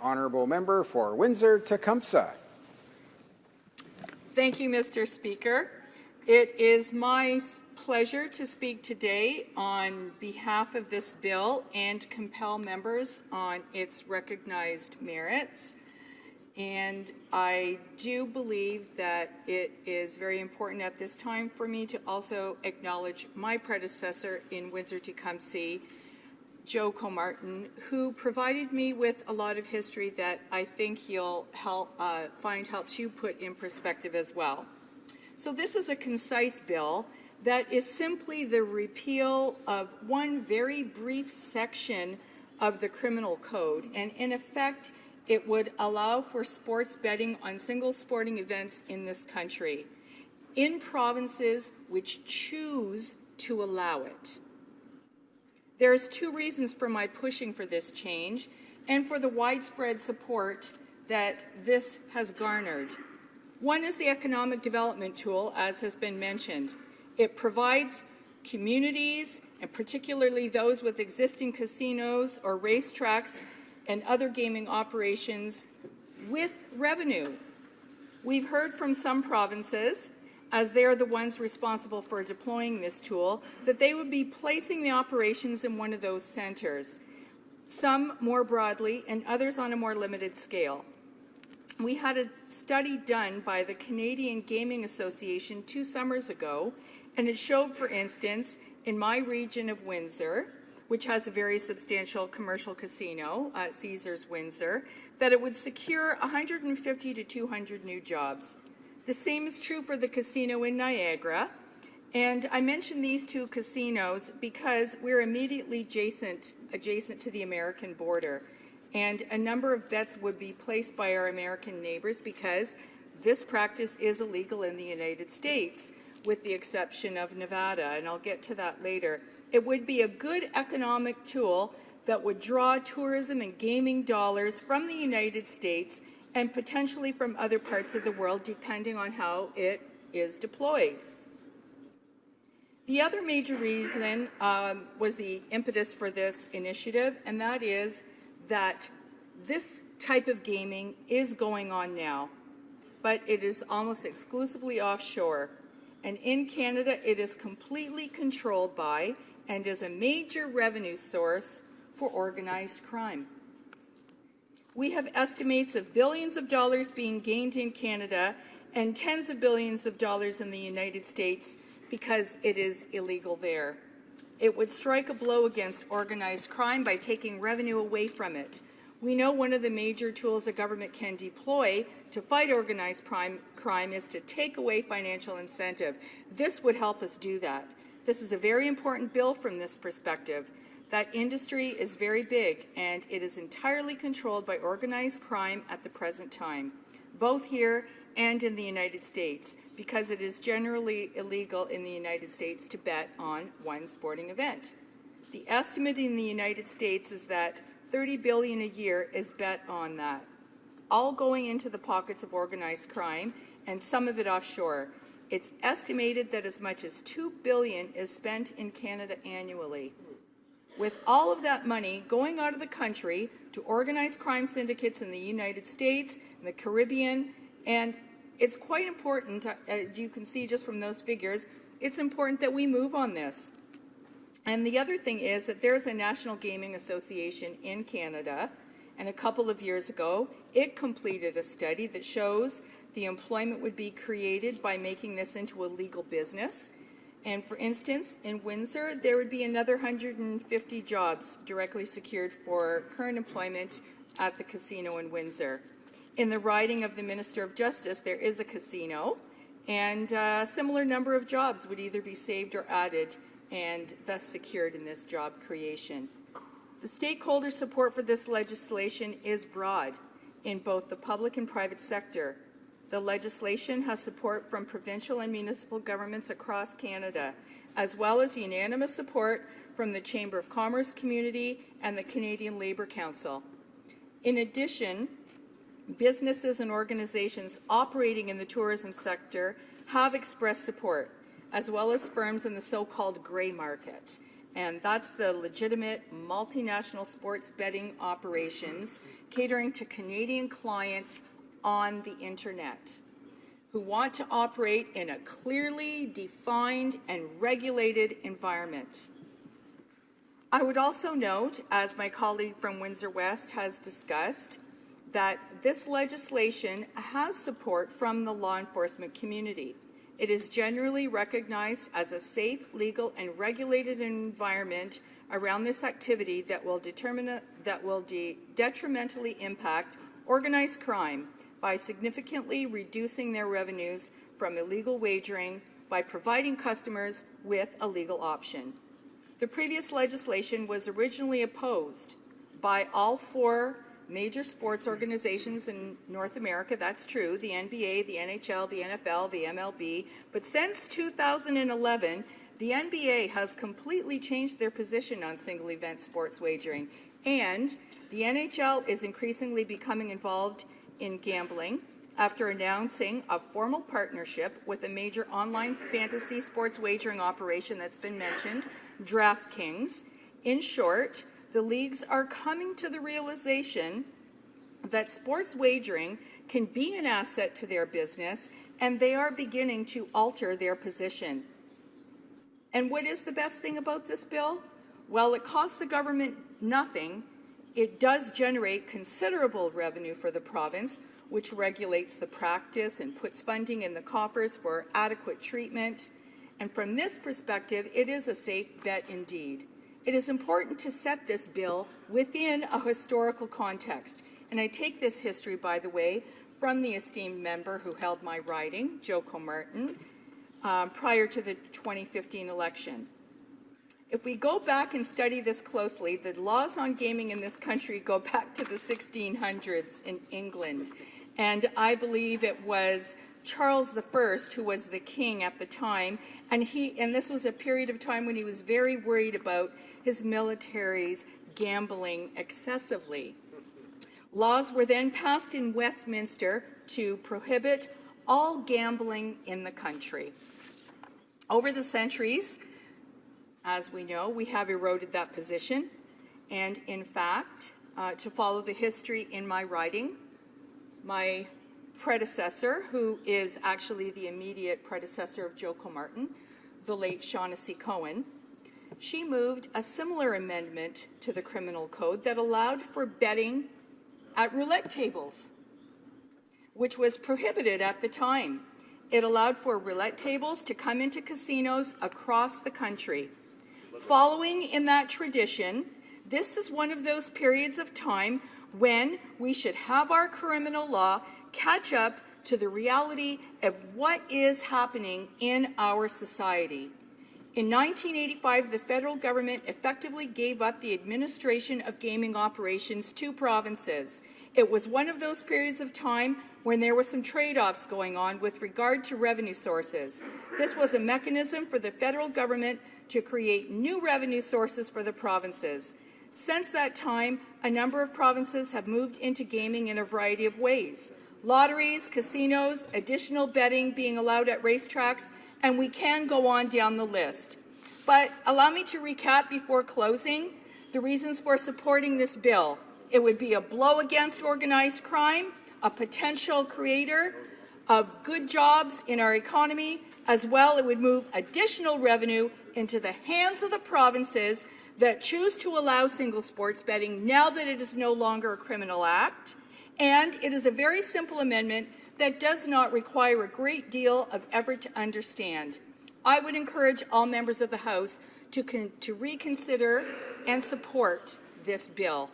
Honourable Member for Windsor, Tecumseh. Thank you, Mr. Speaker. It is my pleasure to speak today on behalf of this bill and compel members on its recognized merits. And I do believe that it is very important at this time for me to also acknowledge my predecessor in Windsor-Tecumseh, Joe Comartin, who provided me with a lot of history that I think you'll find helps you put in perspective as well. So this is a concise bill that is simply the repeal of one very brief section of the criminal code, and in effect, it would allow for sports betting on single sporting events in this country, in provinces which choose to allow it. There's two reasons for my pushing for this change and for the widespread support that this has garnered. One is the economic development tool, as has been mentioned. It provides communities, and particularly those with existing casinos or racetracks and other gaming operations, with revenue. We've heard from some provinces, as they are the ones responsible for deploying this tool, that they would be placing the operations in one of those centres, some more broadly and others on a more limited scale. We had a study done by the Canadian Gaming Association 2 summers ago, and it showed, for instance, in my region of Windsor, which has a very substantial commercial casino, Caesars Windsor, that it would secure 150 to 200 new jobs. The same is true for the casino in Niagara, and I mention these two casinos because we're immediately adjacent to the American border, and a number of bets would be placed by our American neighbours because this practice is illegal in the United States, with the exception of Nevada, and I'll get to that later. It would be a good economic tool that would draw tourism and gaming dollars from the United States and potentially from other parts of the world, depending on how it is deployed. The other major reason was the impetus for this initiative, and that is that this type of gaming is going on now, but it is almost exclusively offshore. And in Canada, it is completely controlled by and is a major revenue source for organized crime. We have estimates of billions of dollars being gained in Canada and tens of billions of dollars in the United States because it is illegal there. It would strike a blow against organized crime by taking revenue away from it. We know one of the major tools the government can deploy to fight organized crime is to take away financial incentive. This would help us do that. This is a very important bill from this perspective. That industry is very big, and it is entirely controlled by organized crime at the present time, both here and in the United States, because it is generally illegal in the United States to bet on one sporting event. The estimate in the United States is that $30 billion a year is bet on that, all going into the pockets of organized crime, and some of it offshore. It's estimated that as much as $2 billion is spent in Canada annually. With all of that money going out of the country to organized crime syndicates in the United States and the Caribbean, and it's quite important, as you can see just from those figures, it's important that we move on this. And the other thing is that there's a National Gaming Association in Canada, and a couple of years ago, it completed a study that shows the employment would be created by making this into a legal business. And for instance, in Windsor, there would be another 150 jobs directly secured for current employment at the casino in Windsor. In the riding of the Minister of Justice, there is a casino, and a similar number of jobs would either be saved or added and thus secured in this job creation. The stakeholder support for this legislation is broad in both the public and private sector. The legislation has support from provincial and municipal governments across Canada, as well as unanimous support from the Chamber of Commerce community and the Canadian Labour Council. In addition, businesses and organizations operating in the tourism sector have expressed support, as well as firms in the so-called grey market. and that's the legitimate multinational sports betting operations catering to Canadian clients on the internet who want to operate in a clearly defined and regulated environment. I would also note, as my colleague from Windsor West has discussed, that this legislation has support from the law enforcement community. It is generally recognized as a safe, legal, and regulated environment around this activity that will detrimentally impact organized crime by significantly reducing their revenues from illegal wagering by providing customers with a legal option. The previous legislation was originally opposed by all 4 major sports organizations in North America, that's true, the NBA, the NHL, the NFL, the MLB, but since 2011, the NBA has completely changed their position on single event sports wagering, and the NHL is increasingly becoming involved in gambling after announcing a formal partnership with a major online fantasy sports wagering operation that's been mentioned, DraftKings. In short, the leagues are coming to the realization that sports wagering can be an asset to their business, and they are beginning to alter their position. And what is the best thing about this bill? Well, it costs the government nothing. It does generate considerable revenue for the province, which regulates the practice and puts funding in the coffers for adequate treatment. And from this perspective, it is a safe bet indeed. It is important to set this bill within a historical context. And I take this history, by the way, from the esteemed member who held my riding, Joe Comartin, prior to the 2015 election. If we go back and study this closely, the laws on gaming in this country go back to the 1600s in England. And I believe it was Charles I who was the king at the time, and this was a period of time when he was very worried about his military's gambling excessively. Laws were then passed in Westminster to prohibit all gambling in the country. Over the centuries, as we know, we have eroded that position, and in fact, to follow the history in my writing, my predecessor, who is actually the immediate predecessor of Joe Comartin, the late Shaughnessy Cohen, she moved a similar amendment to the criminal code that allowed for betting at roulette tables, which was prohibited at the time. It allowed for roulette tables to come into casinos across the country. Following in that tradition, this is one of those periods of time when we should have our criminal law catch up to the reality of what is happening in our society. In 1985, the federal government effectively gave up the administration of gaming operations to provinces. It was one of those periods of time when there were some trade-offs going on with regard to revenue sources. This was a mechanism for the federal government to create new revenue sources for the provinces. Since that time, a number of provinces have moved into gaming in a variety of ways. Lotteries, casinos, additional betting being allowed at racetracks, and we can go on down the list. But allow me to recap before closing the reasons for supporting this bill. It would be a blow against organized crime, a potential creator of good jobs in our economy. As well, it would move additional revenue into the hands of the provinces that choose to allow single sports betting now that it is no longer a criminal act. And it is a very simple amendment that does not require a great deal of effort to understand. I would encourage all members of the House to reconsider and support this bill.